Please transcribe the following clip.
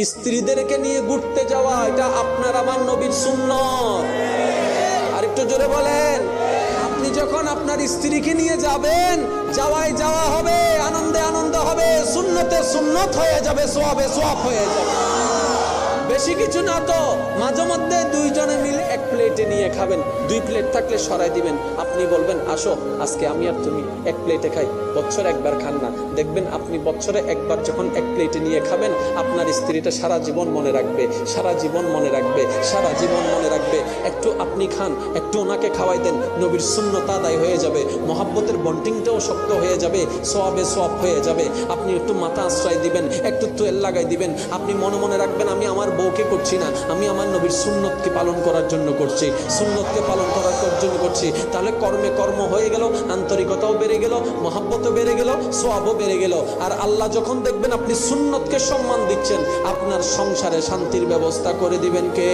স্ত্রীদেরকে নিয়ে ঘুরতে যাওয়া এটা আপনার আমার নবীর সুন্নত। আর একটু জোরে বলেন। আপনি যখন আপনার স্ত্রীকে নিয়ে যাবেন, যাওয়ায় যাওয়া হবে, আনন্দে আনন্দ হবে, সুন্নতে সুন্নত হয়ে যাবে, সওয়াবে সওয়াব হয়ে যাবে। বেশি কিছু না তো, মাঝে মধ্যে দুইজনে মিলে এক প্লেটে নিয়ে খাবেন। 2 প্লেট থাকলে সরাই দিবেন। আপনি বলবেন আসো আজকে আমি আর তুমি এক প্লেটে খাই। বছরে একবার খান না, দেখবেন আপনি বছরে একবার যখন এক প্লেটে নিয়ে খাবেন, আপনার স্ত্রীটা সারা জীবন মনে রাখবে, সারা জীবন মনে রাখবে, সারা জীবন মনে রাখবে। একটু আপনি খান, একটু ওনাকে খাওয়াই দেন, নবীর সুন্নত আদায় হয়ে যাবে, মহাব্বতের বন্ডিংটাও শক্ত হয়ে যাবে, সওয়াবে সওয়াব হয়ে যাবে। আপনি একটু মাথা আশ্রয় দিবেন, একটু তেল লাগাই দিবেন। আপনি মনে মনে রাখবেন আমি আমার বউকে করছি না, আমি আমার নবীর সুন্নতকে পালন করার জন্য করছি, সুন্নতকে পালন করার জন্য করছি। তাহলে কর্মে কর্ম হয়ে গেল, আন্তরিকতাও বেড়ে গেল, মহাব্বতও বেড়ে গেল, সওয়াবও বেড়ে গেল। আর আল্লাহ যখন দেখবেন আপনি সুন্নতকে সম্মান দিচ্ছেন, আপনার সংসারে শান্তির ব্যবস্থা করে দিবেন কে?